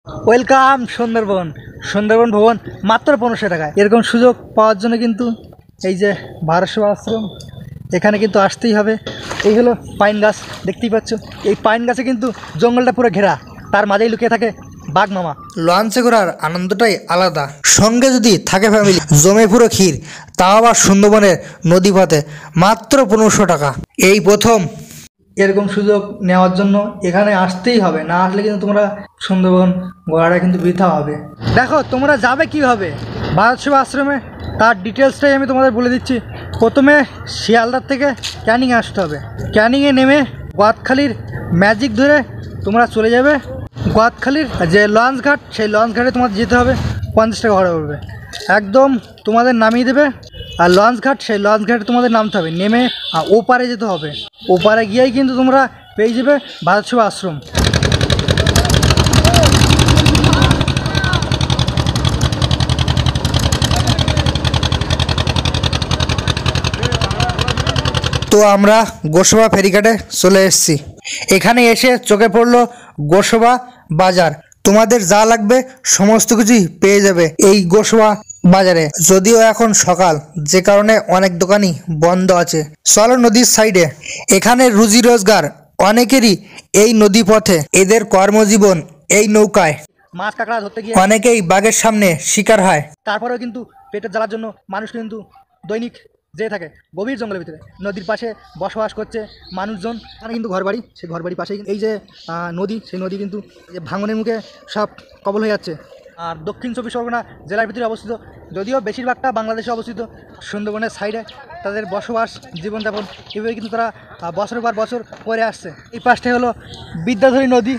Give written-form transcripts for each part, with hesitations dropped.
Welcome Sundarban. Sundarban ভবন মাত্র 1500 টাকায়। এরকম সুযোগ পাওয়ার জন্য কিন্তু এই যে ভারত আশ্রম, এখানে কিন্তু আসতেই হবে। এই হলো পাইন গাছ, দেখতেই পাচ্ছ। এই পাইন গাছে কিন্তু জঙ্গলটা পুরো ঘেরা, তার মাঝেই লুকিয়ে থাকে বাঘ মামা। লঞ্চে ঘোরার আনন্দটাই আলাদা, সঙ্গে যদি থাকে ফ্যামিলি জমে পুরো ক্ষীর, তাও আবার সুন্দরবনের নদী পথে মাত্র 1500 টাকা। এই প্রথম এরকম সুযোগ নেওয়ার জন্য এখানে আসতেই হবে, না আসলে কিন্তু তোমরা সুন্দরবন ঘোরাটা কিন্তু বৃথা হবে। দেখো তোমরা যাবে কীভাবে ভারত সেবা আশ্রমে, তার ডিটেলসটাই আমি তোমাদের বলে দিচ্ছি। প্রথমে শিয়ালদার থেকে ক্যানিংয়ে আসতে হবে। ক্যানিংয়ে নেমে গোয়াতখালির ম্যাজিক ধরে তোমরা চলে যাবে গোয়াতখালির যে লঞ্চ ঘাট, সেই লঞ্চ ঘাটে তোমাদের যেতে হবে। 50 টাকা ভাড়া পড়বে, একদম তোমাদের নামিয়ে দেবে। আর লঞ্চ ঘাট, সেই লঞ্চ ঘাটে তোমাদের নামতে হবে, নেমে ওপারে যেতে হবে। ওপারে গিয়েই কিন্তু তোমরা পেয়ে যাবে ভারত সেবা আশ্রম। তো আমরা গোসবা ফেরিঘাটে চলে এসেছি। এখানে এসে চোখে পড়লো গোসবা বাজার। তোমাদের যা লাগবে সমস্ত কিছুই পেয়ে যাবে এই গোসবা বাজারে। যদিও এখন সকাল, যে কারণে অনেক দোকানই বন্ধ আছে। চলো নদীর সাইডে, এখানে রুজি রোজগার অনেকেরই এই নদী পথে। এদের কর্মজীবন এই নৌকায়। মাছ কাঁকড়া ধরতে গিয়ে অনেকেই বাঘের সামনে শিকার হয়। তারপরেও কিন্তু পেটের জ্বালার জন্য মানুষ কিন্তু দৈনিক যেয়ে থাকে গভীর জঙ্গলের ভিতরে। নদীর পাশে বসবাস করছে মানুষজন। এখানে কিন্তু ঘরবাড়ি, সেই ঘরবাড়ির পাশেই এই যে নদী, সেই নদী কিন্তু ভাঙনের মুখে সব কবল হয়ে যাচ্ছে। আর দক্ষিণ 24 পরগনা জেলার ভিতরে অবস্থিত, যদিও বেশিরভাগটা বাংলাদেশে অবস্থিত। সুন্দরবনের সাইডে তাদের বসবাস, জীবনযাপন এভাবে কিন্তু তারা বছরের পর বছর করে আসছে। এই পাশটাই হলো বিদ্যাধরী নদী,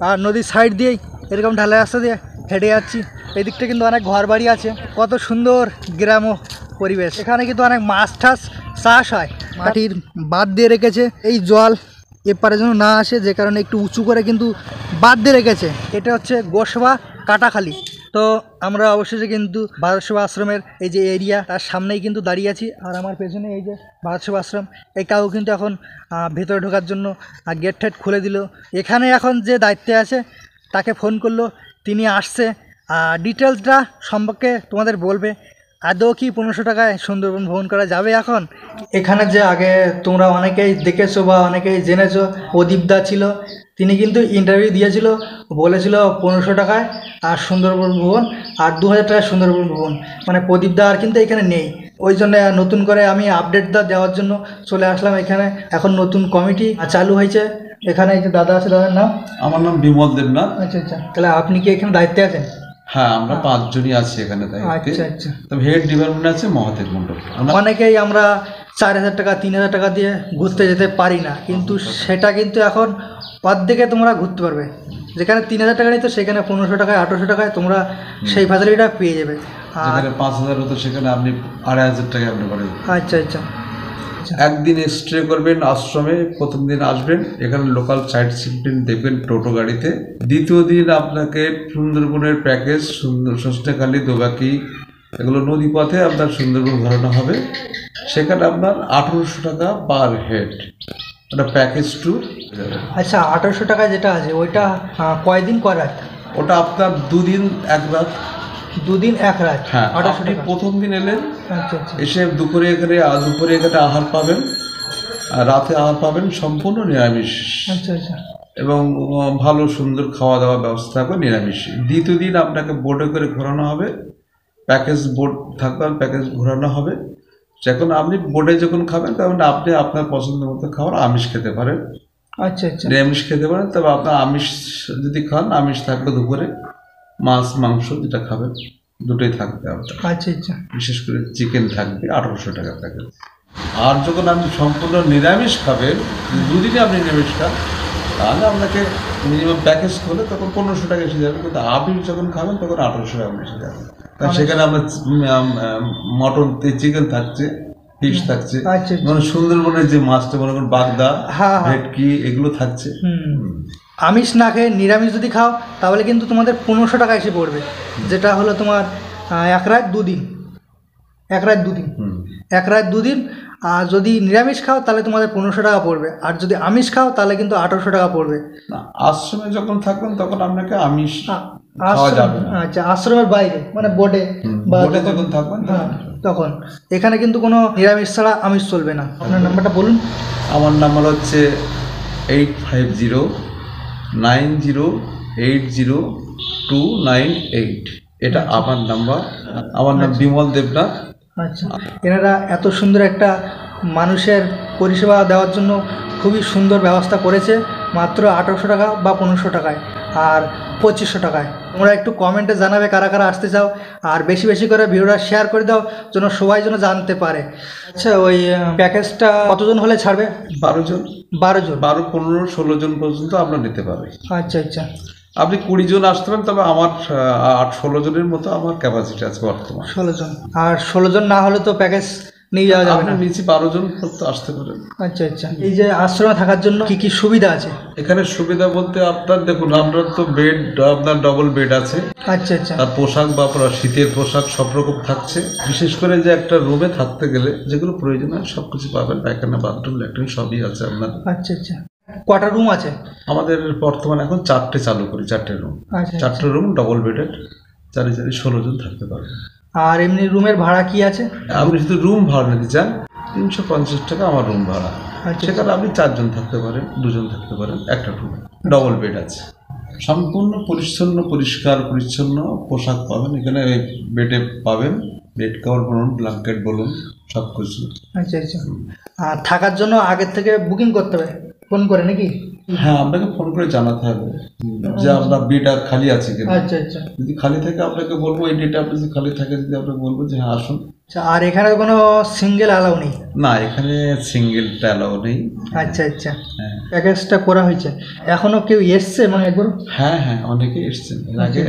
আর নদীর সাইড দিয়েই এরকম ঢালাই রাস্তা দিয়ে হেঁটে যাচ্ছি। এই দিকটা কিন্তু অনেক ঘরবাড়ি আছে, কত সুন্দর গ্রাম্য পরিবেশ। এখানে কিন্তু অনেক মাছ টাছ চাষ হয়, মাটির বাঁধ দিয়ে রেখেছে এই জল এপারে যেন না আসে, যে কারণে একটু উঁচু করে কিন্তু বাঁধ দিয়ে রেখেছে। এটা হচ্ছে গোসবা কাটাখালি। তো আমরা অবশেষে কিন্তু ভারত সেবা আশ্রমের এই যে এরিয়া, তার সামনেই কিন্তু দাঁড়িয়ে আছি। আর আমার পেছনে এই যে ভারত সেবা আশ্রম, এই কাউ কিন্তু এখন ভেতরে ঢোকার জন্য গেট ঠেট খুলে দিল। এখানে এখন যে দায়িত্বে আছে তাকে ফোন করলো, তিনি আসছে, ডিটেলসটা সম্পর্কে তোমাদের বলবে। আদৌ কি 1500 টাকায় সুন্দরবন ভ্রমণ করা যাবে এখন? এখানে যে আগে তোমরা অনেকেই দেখেছো বা অনেকেই জেনেছো, প্রদীপদা ছিল, তিনি কিন্তু ইন্টারভিউ দিয়েছিল, বলেছিল 1500 টাকায় আর সুন্দরবন ভ্রমণ, আর 2000 টাকায় সুন্দরবন ভ্রমণ। মানে প্রদীপদা আর কিন্তু এখানে নেই, ওই জন্য নতুন করে আমি আপডেটটা দেওয়ার জন্য চলে আসলাম এখানে। এখন নতুন কমিটি চালু হয়েছে এখানে। এই যে দাদা আছে, দাদার নাম? আমার নাম বিমল দেবনাথ। আচ্ছা আচ্ছা, তাহলে আপনি কি এখানে দায়িত্বে আছেন? হ্যাঁ, আমরা 5 জনই আছি এখানে দায়িত্বে। আচ্ছা আচ্ছা। তবে হেড ডিপার্টমেন্ট আছে মহাদেব মণ্ডল। অনেকেই আমরা 4000 টাকা 3000 টাকা দিয়ে ঘুরতে যেতে পারি না, কিন্তু সেটা কিন্তু এখন অর্ধেকে তোমরা ঘুরতে পারবে। যেখানে 3000 টাকা নিত সেখানে 1500 টাকায় 1800 টাকায় তোমরা সেই ফ্যাসিলিটিটা পেয়ে যাবে। যেখানে 5000 হতো সেখানে আপনি 2500 টাকায় আপনি পাবেন। আচ্ছা আচ্ছা। একদিন স্টে করবেন আশ্রমে, প্রথম দিন আসবেন এখানে লোকাল সাইট সিন দেখবেন টোটো গাড়িতে। দ্বিতীয় দিন আপনাকে সুন্দরবনের প্যাকেজ, সুন্দর সস্তাখালি, দোবাকি, এগুলো নদী পথে আপনার সুন্দরবন ঘোরানো হবে। সেখানে আপনার 1800 টাকা পার হেড, ওটা প্যাকেজ ট্যুর। আচ্ছা, 1800 টাকা যেটা আছে ওইটা কয়দিন কয় রাত? ওটা আপনার 2 দিন 1 রাত। 2 দিন 1 রাত। হ্যাঁ, 1800 আপনি টাকা। প্রথম দিন এলেন, আচ্ছা আচ্ছা। এসে দুপুরে এখানে আহার পাবেন, আর রাতে আহার পাবেন সম্পূর্ণ নিরামিষ। আচ্ছা আচ্ছা। এবং ভালো সুন্দর খাওয়া দাওয়ার ব্যবস্থা থাকবে নিরামিষ। দ্বিতীয় দিন আপনাকে বোটে করে ঘোরানো হবে, প্যাকেজ বোট থাকবে, প্যাকেজ ঘোরানো হবে। যখন আপনি বোটে যখন খাবেন তখন আপনি আপনার পছন্দ মতো খাবার আমিষ খেতে পারেন। আচ্ছা আচ্ছা। নিরামিষ খেতে পারেন, তবে আপনার আমিষ যদি খান, আমিষ থাকবে দুপুরে, মাছ মাংস যেটা খাবেন দুটোই থাকবে আপনার। আচ্ছা আচ্ছা। বিশেষ করে চিকেন থাকবে 1800 টাকা প্যাকেজ। আর যখন আপনি সম্পূর্ণ নিরামিষ খাবেন, দুদিনে আপনি নিরামিষ খান, তাহলে আপনাকে মিনিমাম প্যাকেজ করলে তখন 1500 টাকা এসে যাবে। কিন্তু আমিষ যখন খাবেন তখন 1800 টাকা এসে যাবে। কারণ সেখানে আপনার মটন, চিকেন থাকছে, ফিশ থাকছে, মানে সুন্দরবনের যে মাছটা মনে করেন বাগদা, ভেটকি, এগুলো থাকছে। আমিষ না খেয়ে নিরামিষ যদি খাও তাহলে কিন্তু তোমাদের 1500 টাকা এসে পড়বে, যেটা হলো তোমার 1 রাত 2 দিন। 1 রাত 2 দিন, 1 রাত 2 দিন। আর যদি নিরামিষ খাও তাহলে তোমাদের 1500 টাকা পড়বে, আর যদি আমিষ খাও তাহলে কিন্তু 1800 টাকা পড়বে। আশ্রমে যখন থাকবেন তখন আপনাকে আমিষ খাওয়া যাবে না। আচ্ছা, আশ্রমের বাইরে মানে বোর্ডে বা বোর্ডে যখন থাকবেন হ্যাঁ তখন এখানে কিন্তু কোনো নিরামিষ ছাড়া আমিষ চলবে না। আপনার নাম্বারটা বলুন। আমার নাম্বার হচ্ছে 8509080298। এটা আমার নাম্বার। আমার নাম বিমল দেবনাথ। আচ্ছা, এনারা এত সুন্দর একটা মানুষের পরিষেবা দেওয়ার জন্য খুবই সুন্দর ব্যবস্থা করেছে, মাত্র 1800 টাকা বা 1500 টাকায় আর 2500 টাকায়। তোমরা একটু কমেন্টে জানাবে কারা কারা আসতে চাও, আর বেশি বেশি করে ভিডিওটা শেয়ার করে দাও যেন সবাই যেন জানতে পারে। আচ্ছা, ওই প্যাকেজটা কতজন হলে ছাড়বে? 12 জন, 12 জন, 12, 15, 16 জন পর্যন্ত আমরা নিতে পারি। আচ্ছা আচ্ছা, আপনি 20 জন আসতে পারেন, তবে আমার 8-16 জনের মতো আমার ক্যাপাসিটি আছে বর্তমান। 16 জন। আর 16 জন না হলে তো প্যাকেজ নিয়ে যাওয়া যাবে আপনি না। নিচে 12 জন পর্যন্ত আসতে পারেন। আচ্ছা আচ্ছা, এই যে আশ্রমে থাকার জন্য কি কি সুবিধা আছে? এখানে সুবিধা বলতে আপনার দেখুন, আপনার তো বেড, আপনার ডবল বেড আছে। আচ্ছা আচ্ছা, আর পোশাক বা শীতের পোশাক সব রকম থাকছে। বিশেষ করে যে একটা রুমে থাকতে গেলে যেগুলো প্রয়োজন হয় সব কিছু পাবেন, পায়খানা, বাথরুম, ল্যাট্রিন সবই আছে আপনার। আচ্ছা আচ্ছা, কটা রুম আছে? আমাদের বর্তমানে এখন 4টে চালু করি, 4টে রুম। আচ্ছা, 4টে রুম ডবল বেডেড, 4 16 জন থাকতে পারবেন। আর এমনি রুমের ভাড়া কি আছে? আপনি যদি রুম ভাড়া নিতে চান 350 টাকা আমার রুম ভাড়া। আচ্ছা। সেখানে আপনি 4 জন থাকতে পারেন, 2 জন থাকতে পারেন, একটা রুম, ডবল বেড আছে। সম্পূর্ণ পরিচ্ছন্ন, পরিষ্কার পরিচ্ছন্ন পোশাক পাবেন এখানে। বেডে পাবেন, বেড কভার বলুন, ব্ল্যাঙ্কেট বলুন, সব কিছু। আচ্ছা আচ্ছা, আর থাকার জন্য আগের থেকে বুকিং করতে হবে ফোন করে নাকি? হ্যাঁ, আপনাকে ফোন করে জানাতে হবে যে আপনার বেড খালি আছে কিনা। আচ্ছা আচ্ছা, যদি খালি থাকে আপনাকে বলবো এই ডেটে, আপনি যদি খালি থাকে যদি আপনাকে বলবো যে হ্যাঁ আসুন। আচ্ছা, আর এখানে কোনো সিঙ্গেল অ্যালাউ নেই? না, এখানে সিঙ্গেলটা অ্যালাউ নেই। আচ্ছা আচ্ছা, হ্যাঁ, প্যাকেজটা করা হয়েছে। এখনো কেউ এসছে মানে একবার? হ্যাঁ হ্যাঁ, অনেকেই এসছেন এর আগে।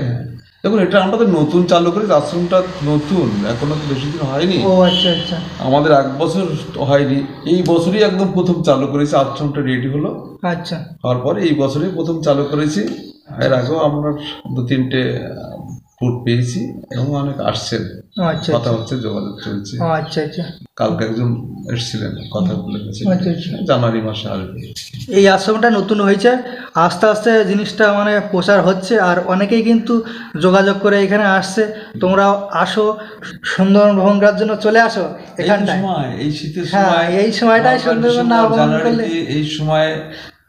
দেখুন, এটা আমরা তো নতুন চালু করি, আশ্রমটা নতুন, এখনো তো বেশি দিন হয়নি। ও আচ্ছা আচ্ছা, আমাদের 1 বছর হয়নি, এই বছরই একদম প্রথম চালু করেছি। আশ্রমটা রেডি হলো, আচ্ছা, তারপরে এই বছরই প্রথম চালু করেছি। এর আগেও আমরা 2-3টে ফুড পেয়েছি এবং অনেক আসছেন, আচ্ছা কথা হচ্ছে, যোগাযোগ চলছে। আচ্ছা আচ্ছা, কালকে একজন এসেছিলেন, কথা বলে গেছে, আচ্ছা আচ্ছা। জানুয়ারি মাসে আসবে। এই আশ্রমটা নতুন হয়েছে, আস্তে আস্তে জিনিসটা মানে প্রচার হচ্ছে, আর অনেকেই কিন্তু যোগাযোগ করে এখানে আসছে। তোমরাও আসো, সুন্দরবন ভ্রমণ করার জন্য চলে আসো এখানটায়। এই শীতের হ্যাঁ, সময়, এই সময়টাই সুন্দরবন না ভ্রমণ করলে। এই সময়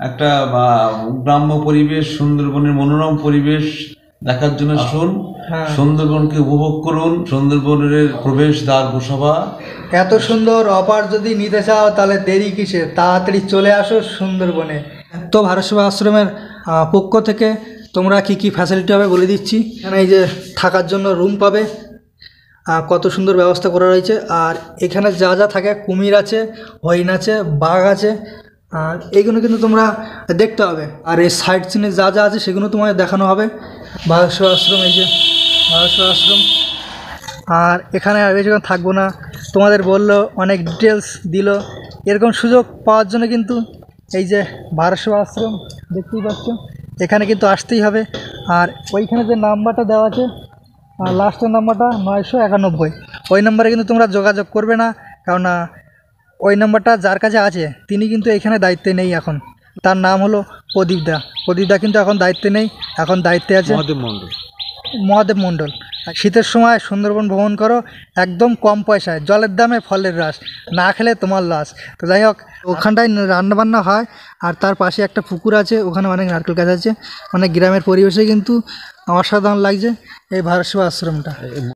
একটা গ্রাম্য পরিবেশ, সুন্দরবনের মনোরম পরিবেশ দেখার জন্য আসুন। হ্যাঁ, সুন্দরবনকে উপভোগ করুন। সুন্দরবনের প্রবেশ দ্বার গোসাবা। এত সুন্দর অফার যদি নিতে চাও তাহলে দেরি কিসে, তাড়াতাড়ি চলে আসো সুন্দরবনে। তো ভারত সেবা আশ্রমের পক্ষ থেকে তোমরা কি কি ফ্যাসিলিটি হবে বলে দিচ্ছি। এখানে এই যে থাকার জন্য রুম পাবে, কত সুন্দর ব্যবস্থা করা রয়েছে। আর এখানে যা যা থাকে, কুমির আছে, হরিণ আছে, বাঘ আছে, আর এইগুলো কিন্তু তোমরা দেখতে হবে। আর এই সাইট সিনে যা যা আছে সেগুলো তোমায় দেখানো হবে। ভারত সেবা আশ্রম, এই যে ভারত সেবা আশ্রম। আর এখানে আর বেশিক্ষণ থাকবো না, তোমাদের বললো, অনেক ডিটেলস দিল। এরকম সুযোগ পাওয়ার জন্য কিন্তু এই যে ভারত সেবা আশ্রম দেখতেই পাচ্ছ, এখানে কিন্তু আসতেই হবে। আর ওইখানে যে নাম্বারটা দেওয়া আছে, আর লাস্টের নাম্বারটা 991, ওই নাম্বারে কিন্তু তোমরা যোগাযোগ করবে না, কারণ ওই নাম্বারটা যার কাছে আছে তিনি কিন্তু এখানে দায়িত্বে নেই এখন। তার নাম হলো প্রদীপদা। প্রদীপদা কিন্তু এখন দায়িত্বে নেই, এখন দায়িত্বে আছে মহাদেব মণ্ডল। শীতের সময় সুন্দরবন ভ্রমণ করো একদম কম পয়সায়, জলের দামে ফলের রস, না খেলে তোমার লস। তো যাই হোক, ওখানটায় রান্নাবান্না হয়, আর তার পাশে একটা পুকুর আছে, ওখানে অনেক নারকেল গাছ আছে। অনেক গ্রামের পরিবেশে কিন্তু অসাধারণ লাগছে এই ভারত সেবা আশ্রমটা।